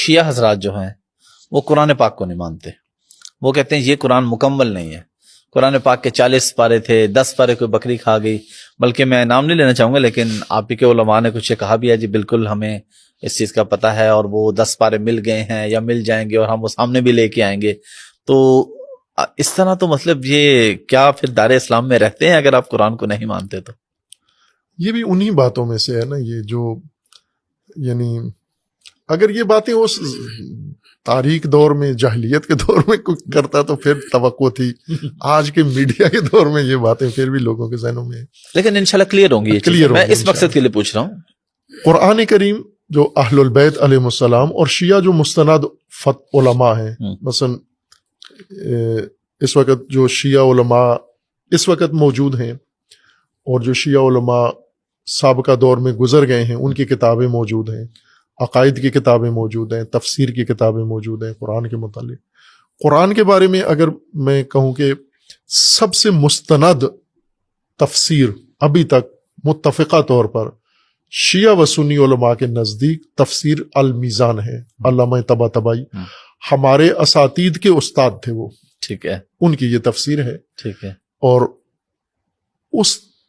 شیعہ حضرات جو ہیں وہ قرآن پاک کو نہیں مانتے. وہ کہتے ہیں یہ قرآن مکمل نہیں ہے. قرآن پاک کے 40 پارے تھے، 10 پارے کوئی بکری کھا گئی. بلکہ میں نام نہیں لینا چاہوں گا لیکن آپ ہی کے علماء نے کچھ کہا بھی ہے جی بالکل ہمیں اس چیز کا پتہ ہے، اور وہ 10 پارے مل گئے ہیں یا مل جائیں گے اور ہم وہ سامنے بھی لے کے آئیں گے. تو اس طرح تو مطلب یہ کیا پھر دار اسلام میں رہتے ہیں اگر آپ قرآن کو نہیں مانتے؟ تو یہ بھی انہی باتوں میں سے ہے نا، یہ جو یعنی اگر یہ باتیں اس تاریخ دور میں جاہلیت کے دور میں کوئی کرتا تو پھر توقع تھی. آج کے میڈیا کے دور میں یہ باتیں پھر بھی لوگوں کے ذہنوں میں، لیکن انشاءاللہ کلیئر ہوں گی یہ چیزیں. میں اس مقصد کے لیے پوچھ رہا ہوں. قرآن کریم جو اہل البیت علیہم السلام اور شیعہ جو مستند علماء ہیں، مثلا اس وقت جو شیعہ علماء اس وقت موجود ہیں اور جو شیعہ علماء سابقہ دور میں گزر گئے ہیں ان کی کتابیں موجود ہیں، عقائد کی کتابیں موجود ہیں، تفسیر کی کتابیں موجود ہیں قرآن کے متعلق. قرآن کے بارے میں اگر میں کہوں کہ سب سے مستند تفسیر ابھی تک متفقہ طور پر شیعہ و سنی علماء کے نزدیک تفسیر المیزان ہے. علامہ طباطبائی ہمارے اساتید کے استاد تھے، وہ ٹھیک ہے، ان کی یہ تفسیر ہے. ٹھیک ہے. اور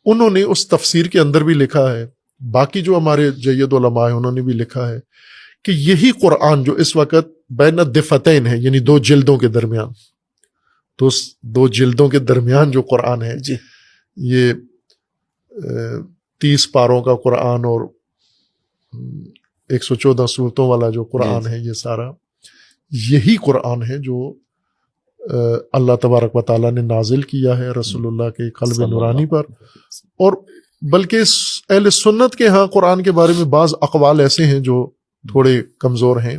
انہوں نے اس تفسیر کے اندر بھی لکھا ہے، باقی جو ہمارے جید علماء ہیں انہوں نے بھی لکھا ہے کہ یہی قرآن جو اس وقت بین الدفتین ہے، یعنی 2 جلدوں کے درمیان، تو 2 جلدوں کے درمیان جو قرآن ہے جی، یہ 30 پاروں کا قرآن اور 114 صورتوں والا جو قرآن ہے، یہ سارا یہی قرآن ہے جو اللہ تبارک و تعالیٰ نے نازل کیا ہے رسول اللہ کے قلب نورانی پر. اور بلکہ اہل سنت کے ہاں قرآن کے بارے میں بعض اقوال ایسے ہیں جو تھوڑے کمزور ہیں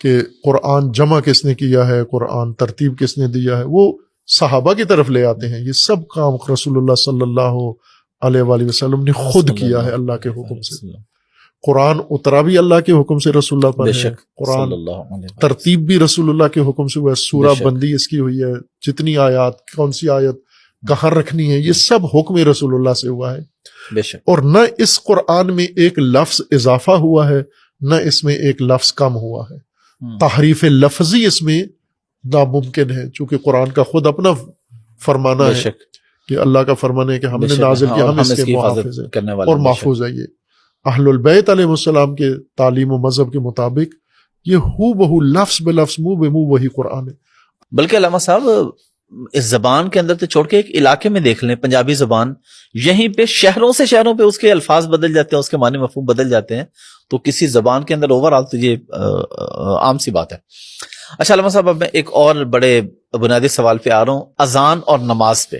کہ قرآن جمع کس نے کیا ہے، قرآن ترتیب کس نے دیا ہے، وہ صحابہ کی طرف لے آتے ہیں. یہ سب کام رسول اللہ صلی اللہ علیہ وآلہ وسلم نے خود کیا ہے اللہ کے حکم سے. قرآن اترا بھی اللہ کے حکم سے رسول اللہ پر ہے، قرآن ترتیب بھی رسول اللہ کے حکم سے ہوا ہے، سورہ بندی اس کی ہوئی ہے، جتنی آیات، کون سی آیت کہاں رکھنی ہے، یہ سب حکم رسول اللہ سے ہوا ہے. بے شک. اور نہ اس قرآن میں ایک لفظ اضافہ ہوا ہے، نہ اس میں ایک لفظ کم ہوا ہے. تحریف لفظی اس میں ناممکن ہے، چونکہ قرآن کا خود اپنا فرمانا ہے کہ اللہ کا فرمان ہے کہ ہم نے نازل کیا، ہم اس کے محافظ ہیں اور محفوظ ہے. یہ اہل البیت علیہ السلام کے تعلیم و مذہب کے مطابق یہ ہو بہو لفظ بلفظ منہ بہ منہ وہی قرآن ہے. بلکہ علامہ صاحب اس زبان کے اندر تو چھوڑ کے ایک علاقے میں دیکھ لیں، پنجابی زبان، یہیں پہ شہروں سے شہروں پہ اس کے الفاظ بدل جاتے ہیں، اس کے معنی مفہوم بدل جاتے ہیں. تو کسی زبان کے اندر اوورآل تو یہ عام سی بات ہے. اچھا علامہ صاحب، اب میں ایک اور بڑے بنیادی سوال پہ آ رہا ہوں، اذان اور نماز پہ،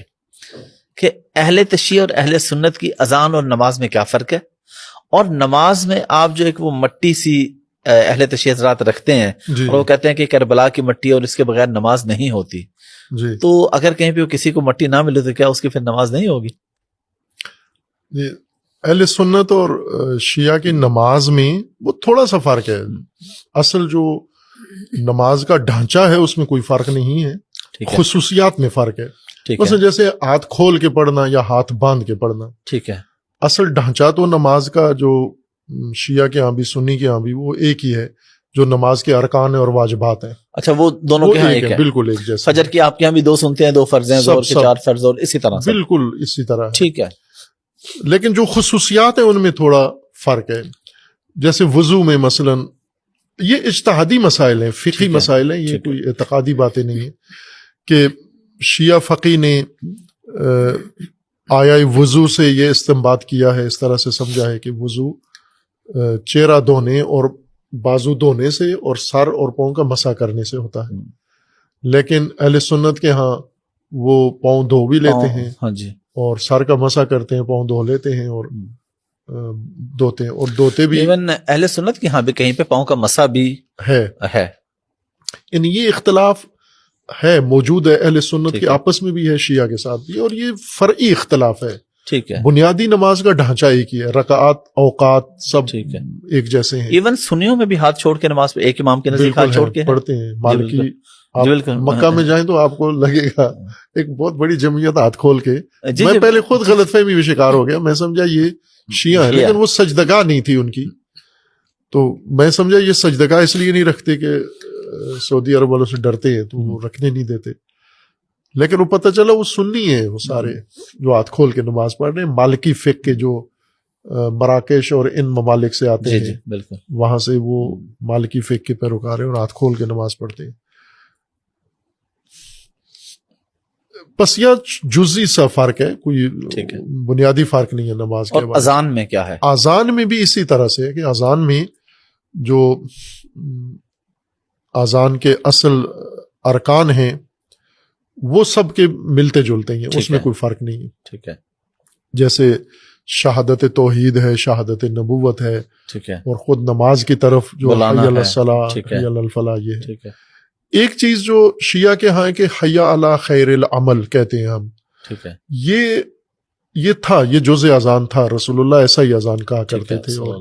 کہ اہل تشیع اور اہل سنت کی اذان اور نماز میں کیا فرق ہے؟ اور نماز میں آپ جو ایک وہ مٹی سی اہل تشیع حضرات رکھتے ہیں اور وہ کہتے ہیں کہ کربلا کی مٹی اور اس کے بغیر نماز نہیں ہوتی. تو اگر کہیں پہ کسی کو مٹی نہ ملے تو کیا اس کی پھر نماز نہیں ہوگی؟ اہل سنت اور شیعہ کی نماز میں وہ تھوڑا سا فرق ہے. اصل جو نماز کا ڈھانچہ ہے اس میں کوئی فرق نہیں ہے، خصوصیات میں فرق ہے. مثلا جیسے ہاتھ کھول کے پڑھنا یا ہاتھ باندھ کے پڑھنا، ٹھیک ہے، اصل ڈھانچہ تو نماز کا جو شیعہ کے ہاں بھی سنی کے ہاں بھی وہ ایک ہی ہے، جو نماز کے ارکان اور واجبات ہیں. اچھا، وہ دونوں کے ہاں ایک ہے، بالکل ایک جیسے. فجر کی آپ کے یہاں بھی 2 سنتے ہیں، 2 فرض ہیں، ظہر کے 4 فرض، اور اسی طرح بالکل اسی طرح، ٹھیک ہے. لیکن جو خصوصیات ہیں ان میں تھوڑا فرق ہے. جیسے وضو میں مثلا یہ اجتہادی مسائل ہیں، فقہی مسائل ہیں، یہ کوئی اعتقادی باتیں نہیں ہیں کہ شیعہ فقی نے آیا وضو سے یہ استنباط کیا ہے، اس طرح سے سمجھا ہے کہ وضو چہرہ دھونے اور بازو دھونے سے اور سر اور پاؤں کا مسح کرنے سے ہوتا ہے. لیکن اہل سنت کے ہاں وہ پاؤں دھو بھی لیتے ہیں، ہاں جی، اور سر کا مسح کرتے ہیں، پاؤں دھو لیتے ہیں اور دھوتے ہیں، اور دھوتے بھی. ایون اہل سنت کے ہاں بھی کہیں پہ پاؤں کا مسح بھی ہے. یعنی یہ اختلاف ہے، موجود ہے، اہل سنت کے آپس میں بھی ہے، شیعہ کے ساتھ بھی، اور یہ فرعی اختلاف ہے. ٹھیک ہے. بنیادی نماز کا ڈھانچہ ایک ہی ہے، رکعات، اوقات سب ایک جیسے ہیں. ایون سنیوں میں بھی ہاتھ چھوڑ کے نماز پہ ایک امام کے نزدیک ہاتھ چھوڑ کے پڑھتے ہیں. مالکی آپ مکہ میں جائیں تو آپ کو لگے گا ایک بہت بڑی جمعیت ہاتھ کھول کے. میں پہلے خود غلط فہمی میں شکار ہو گیا، میں سمجھا یہ شیعہ ہے، لیکن وہ سجدگاہ نہیں تھی ان کی، تو میں سمجھا یہ سجدگاہ اس لیے نہیں رکھتے کہ سعودی عرب والوں سے ڈرتے ہیں تو وہ رکھنے نہیں دیتے، لیکن وہ پتہ چلا وہ سنی ہیں، وہ سارے جو ہاتھ کھول کے نماز پڑھ رہے ہیں، مالکی فقہ کے جو مراکش اور ان ممالک سے آتے ہیں بالکل وہاں سے وہ مالکی فقہ کے پیروکار ہیں اور ہاتھ کھول کے نماز پڑھتے ہیں. بس یہ جزئی سا فرق ہے، کوئی بنیادی فرق نہیں ہے نماز کے. اور اذان میں کیا ہے؟ اذان میں بھی اسی طرح سے ہے کہ اذان میں جو اذان کے اصل ارکان ہیں وہ سب کے ملتے جلتے ہیں، اس میں کوئی فرق نہیں ہے. ٹھیک ہے. جیسے شہادت توحید ہے، شہادت نبوت ہے، ٹھیک ہے، اور خود نماز کی طرف جو حی علی الصلاۃ، ٹھیک حی علی الفلاح یہ ہے. ٹھیک ہے. ایک چیز جو شیعہ کے ہاں ہے کہ حی علی خیر العمل کہتے ہیں ہم. ٹھیک ہے. یہ تھا، یہ جزء اذان تھا، رسول اللہ ایسا ہی اذان کہا کرتے تھے اور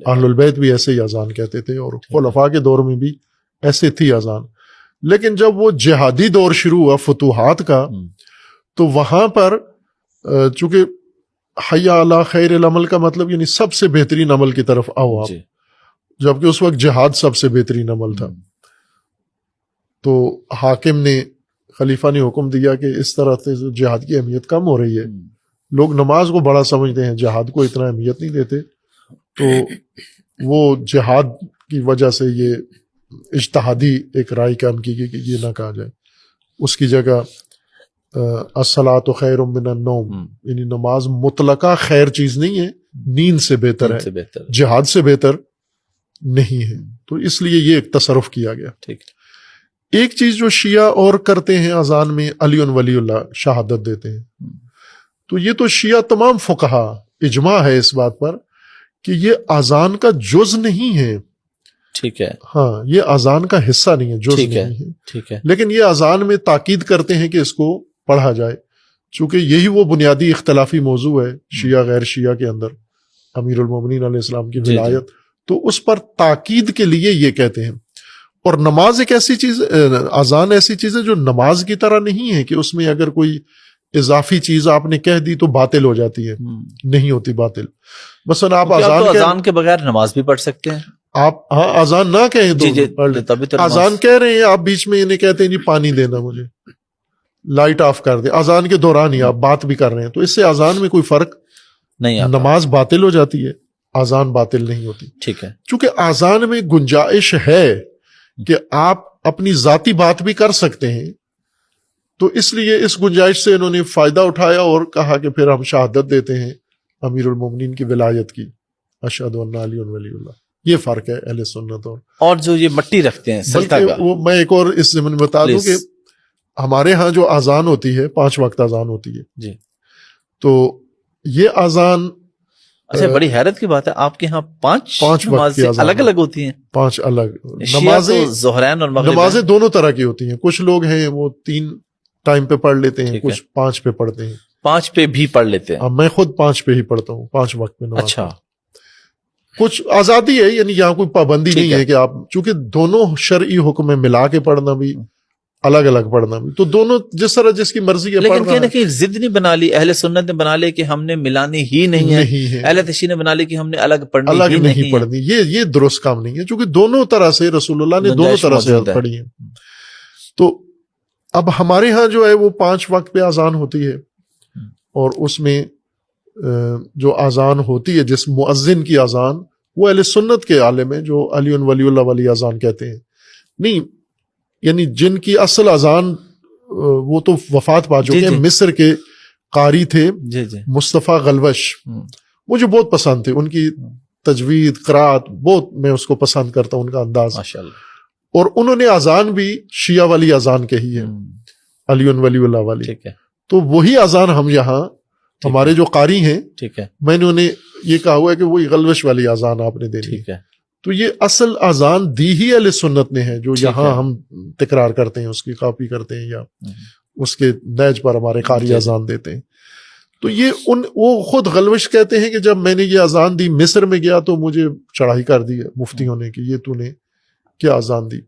اہل البیت بھی ایسے ہی اذان کہتے تھے اور خلفاء کے دور میں بھی ایسے تھی اذان. لیکن جب وہ جہادی دور شروع ہوا فتوحات کا تو وہاں پر چونکہ حی علی خیر العمل کا مطلب یعنی سب سے بہترین عمل کی طرف آؤ آپ، جبکہ اس وقت جہاد سب سے بہترین عمل تھا. تو حاکم نے، خلیفہ نے حکم دیا کہ اس طرح سے جہاد کی اہمیت کم ہو رہی ہے، لوگ نماز کو بڑا سمجھتے ہیں، جہاد کو اتنا اہمیت نہیں دیتے، تو وہ جہاد کی وجہ سے یہ اجتہادی ایک رائے قائم کی گئی کہ یہ نہ کہا جائے. اس کی جگہ الصلاۃ خیر من النوم، یعنی نماز مطلقہ خیر چیز نہیں ہے، نیند سے بہتر ہے، جہاد سے بہتر نہیں ہے. تو اس لیے یہ ایک تصرف کیا گیا. ٹھیک. ایک چیز جو شیعہ اور کرتے ہیں اذان میں، علی ولی اللہ شہادت دیتے ہیں. تو یہ تو شیعہ تمام فقہا اجماع ہے اس بات پر کہ یہ اذان کا جز نہیں ہے. ٹھیک ہے. ہاں، یہ اذان کا حصہ نہیں ہے، جز نہیں ہے. ٹھیک ہے. لیکن یہ اذان میں تاکید کرتے ہیں کہ اس کو پڑھا جائے، چونکہ یہی وہ بنیادی اختلافی موضوع ہے شیعہ غیر شیعہ کے اندر، امیر المومنین علیہ السلام کی ولایت. تو اس پر تاکید کے لیے یہ کہتے ہیں. اور نماز ایک ایسی چیز، اذان ایسی چیز ہے جو نماز کی طرح نہیں ہے کہ اس میں اگر کوئی اضافی چیز آپ نے کہہ دی تو باطل ہو جاتی ہے، نہیں ہوتی باطل. مثلا آپ اذان کے بغیر نماز بھی پڑھ سکتے ہیں. آپ ہاں اذان نہ کہیں تو اذان کہہ رہے ہیں آپ، بیچ میں انہیں کہتے ہیں جی پانی دینا مجھے، لائٹ آف کر دے، اذان کے دوران ہی آپ بات بھی کر رہے ہیں، تو اس سے اذان میں کوئی فرق نہیں، نماز باطل ہو جاتی ہے، اذان باطل نہیں ہوتی. ٹھیک ہے. چونکہ اذان میں گنجائش ہے کہ آپ اپنی ذاتی بات بھی کر سکتے ہیں، تو اس لیے اس گنجائش سے انہوں نے فائدہ اٹھایا اور کہا کہ پھر ہم شہادت دیتے ہیں امیر المومنین کی ولایت کی، اشہد ان علی ولی اللہ. یہ فرق ہے اہل سنت اور جو یہ مٹی رکھتے ہیں سجدہ کا. وہ میں ایک اور اس ضمن میں بتا دوں کہ ہمارے ہاں جو اذان ہوتی ہے 5 وقت اذان ہوتی ہے جی، تو یہ اذان اچھا بڑی حیرت کی بات ہے آپ کے ہاں 5 نمازیں الگ الگ ہوتی ہیں. 5 الگ نمازیں، ظہرین اور مغرب نمازیں دونوں طرح کی ہوتی ہیں. کچھ لوگ ہیں وہ 3 ٹائم پہ پڑھ لیتے ہیں، کچھ 5 پہ پڑھتے ہیں. 5 پہ بھی پڑھ لیتے ہیں. میں خود 5 پہ ہی پڑھتا ہوں، 5 وقت میں نماز. اچھا، کچھ آزادی ہے، یعنی یہاں کوئی پابندی نہیں ہے کہ آپ، چونکہ دونوں شرعی حکم میں ملا کے پڑھنا بھی، الگ الگ پڑھنا بھی، تو دونوں جس طرح جس کی مرضی ہے. لیکن کہیں نہ کہیں ضد نہیں بنا لی اہل سنت نے، بنا لے کہ ہم نے ملانی ہی نہیں ہے. اہل تشیع نے بنا لی کہ ہم نے الگ نہیں پڑھنی. یہ درست کام نہیں ہے، چونکہ دونوں طرح سے رسول اللہ نے دونوں طرح سے پڑھی ہے. تو اب ہمارے ہاں جو ہے وہ 5 وقت پہ اذان ہوتی ہے، اور اس میں جو اذان ہوتی ہے جس مؤذن کی اذان، وہ اہل سنت کے عالم ہیں جو علی ولی اللہ والی اذان کہتے ہیں. نہیں، یعنی جن کی اصل اذان وہ تو وفات پا چکے ہیں. مصر کے قاری تھے مصطفیٰ غلوش، مجھے بہت پسند تھے ان کی تجوید، قرات، بہت میں اس کو پسند کرتا ہوں، ان کا انداز. اور انہوں نے اذان بھی شیعہ والی اذان کہی ہے، علی ولی اللہ والی. تو وہی اذان ہم یہاں ہمارے جو قاری ہیں، میں نے انہیں یہ کہا ہوا ہے کہ وہی غلوش والی اذان آپ نے دینی. تو یہ اصل اذان دی ہی اہل سنت نے ہے، جو یہاں ہم تکرار کرتے ہیں، اس کی کاپی کرتے ہیں یا اس کے نیج پر ہمارے قاری اذان دیتے ہیں. تو یہ وہ خود غلوش کہتے ہیں کہ جب میں نے یہ اذان دی مصر میں گیا تو مجھے چڑھائی کر دی مفتیوں نے کہ یہ تو نے کیا اذان دی.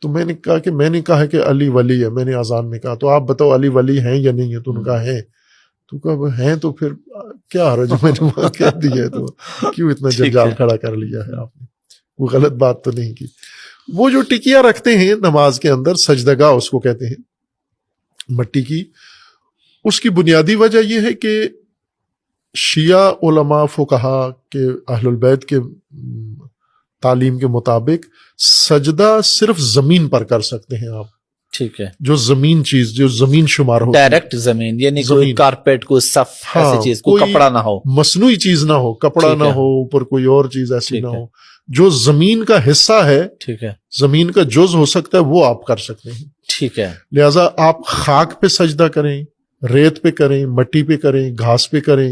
تو میں نے کہا کہ میں نے کہا کہ علی ولی ہے. میں نے اذان میں کہا تو آپ بتاؤ علی ولی ہیں یا نہیں ہے؟ تو انہوں نے کہا ہیں. تو کہا ہیں تو پھر کیا حرج، میں نے وہاں کہہ دی ہے تو کیوں اتنا جنجال کھڑا کر لیا ہے آپ نے؟ کوئی غلط بات تو نہیں کی. وہ جو ٹکیاں رکھتے ہیں نماز کے اندر، سجدگاہ اس کو کہتے ہیں مٹی کی، اس کی بنیادی وجہ یہ ہے کہ شیعہ علماء فقہا کے اہل البیت کے تعلیم کے مطابق سجدہ صرف زمین پر کر سکتے ہیں آپ. ٹھیک ہے. جو زمین چیز، جو زمین شمار ہو، ڈائریکٹ زمین، یعنی کوئی کارپیٹ، کوئی صف، ایسی چیز، کوئی کپڑا نہ ہو، مصنوعی چیز نہ ہو، کپڑا نہ ہو، اوپر کوئی اور چیز ایسی نہ ہو. جو زمین کا حصہ ہے، ٹھیک ہے، زمین کا جز ہو سکتا ہے، وہ آپ کر سکتے ہیں. ٹھیک ہے. لہٰذا آپ خاک پہ سجدہ کریں، ریت پہ کریں، مٹی پہ کریں، گھاس پہ کریں،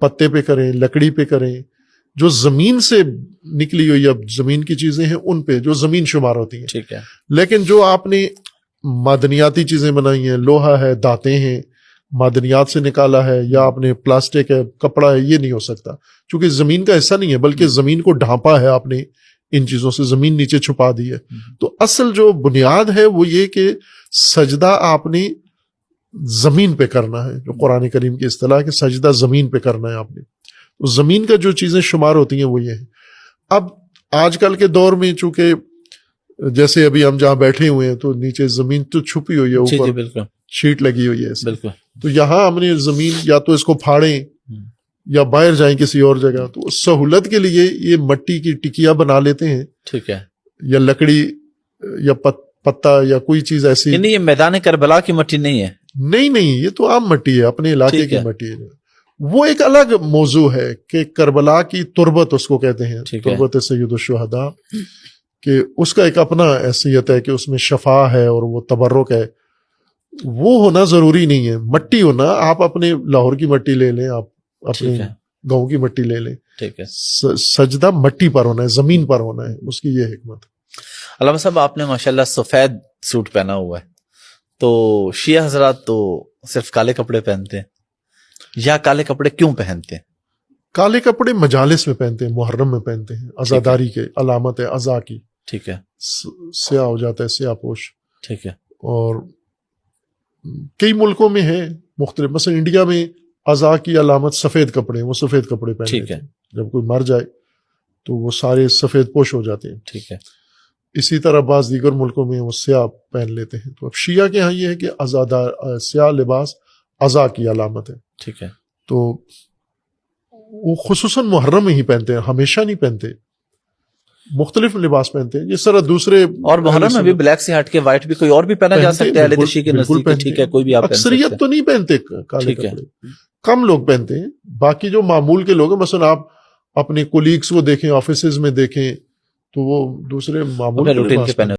پتے پہ کریں، لکڑی پہ کریں، جو زمین سے نکلی ہوئی اب زمین کی چیزیں ہیں ان پہ جو زمین شمار ہوتی ہیں. ٹھیک ہے. لیکن جو آپ نے معدنیاتی چیزیں بنائی ہیں، لوہا ہے، دانتیں ہیں، معدنیات سے نکالا ہے، یا آپ نے پلاسٹک ہے، کپڑا ہے، یہ نہیں ہو سکتا چونکہ زمین کا حصہ نہیں ہے، بلکہ زمین کو ڈھانپا ہے آپ نے ان چیزوں سے، زمین نیچے چھپا دی ہے. تو اصل جو بنیاد ہے وہ یہ کہ سجدہ آپ نے زمین پہ کرنا ہے، جو قرآن کریم کی اصطلاح ہے کہ سجدہ زمین پہ کرنا ہے آپ نے. تو زمین کا جو چیزیں شمار ہوتی ہیں وہ یہ ہے. اب آج کل کے دور میں چونکہ جیسے ابھی ہم جہاں بیٹھے ہوئے ہیں تو نیچے زمین تو چھپی ہوئی ہے، اوپر بالکل شیٹ لگی ہوئی ہے ایسے. بالکل. تو یہاں ہم نے زمین یا تو اس کو پھاڑیں یا باہر جائیں کسی اور جگہ، تو سہولت کے لیے یہ مٹی کی ٹکیاں بنا لیتے ہیں. ٹھیک ہے. یا لکڑی یا پتا یا کوئی چیز ایسی. یعنی یہ میدان کربلا کی مٹی نہیں ہے؟ نہیں، یہ تو عام مٹی ہے، اپنے علاقے کی مٹی ہے. وہ ایک الگ موضوع ہے کہ کربلا کی تربت اس کو کہتے ہیں، تربت سید الشہداء، کہ اس کا ایک اپنا حیثیت ہے کہ اس میں شفا ہے اور وہ تبرک ہے. وہ ہونا ضروری نہیں ہے، مٹی ہونا. آپ اپنے لاہور کی مٹی لے لیں، آپ اپنے گاؤں کی مٹی لے لیں. ٹھیک ہے. سجدہ مٹی پر ہونا ہے، زمین پر ہونا ہے، اس کی یہ حکمت. علامہ صاحب، آپ نے ماشاءاللہ سفید سوٹ پہنا ہوا ہے، تو شیعہ حضرات تو صرف کالے کپڑے پہنتے ہیں، یا کالے کپڑے کیوں پہنتے ہیں؟ کالے کپڑے مجالس میں پہنتے ہیں، محرم میں پہنتے ہیں، عزاداری کے علامت ہے، عزا کی. ٹھیک ہے. سیاہ ہو جاتا ہے، سیاہ پوش. ٹھیک ہے. اور کئی ملکوں میں ہے مختلف، مثلا انڈیا میں عزا کی علامت سفید کپڑے ہیں، وہ سفید کپڑے پہنتے ہیں. جب کوئی مر جائے تو وہ سارے سفید پوش ہو جاتے ہیں. ٹھیک ہے. اسی طرح بعض دیگر ملکوں میں وہ سیاہ پہن لیتے ہیں. تو اب شیعہ کے ہاں یہ ہے کہ عزادار سیاہ لباس عزا کی علامت ہے. ٹھیک ہے. تو وہ خصوصاً محرم میں ہی پہنتے ہیں، ہمیشہ نہیں پہنتے، مختلف لباس پہنتے ہیں. جس طرح دوسرے اور محرم میں بھی بلیک سے ہٹ کے وائٹ بھی کوئی اور بھی پہنا جا سکتا ہے، اہل تشیع کے نزدیک. ٹھیک ہے. کوئی بھی آپ اکثریت تو نہیں پہنتے کالے کپڑے، کم لوگ پہنتے ہیں. باقی جو معمول کے لوگ ہیں، مثلا آپ اپنے کولیگس کو دیکھیں، آفیسز میں دیکھیں، تو وہ دوسرے معمول روٹین کے پہنے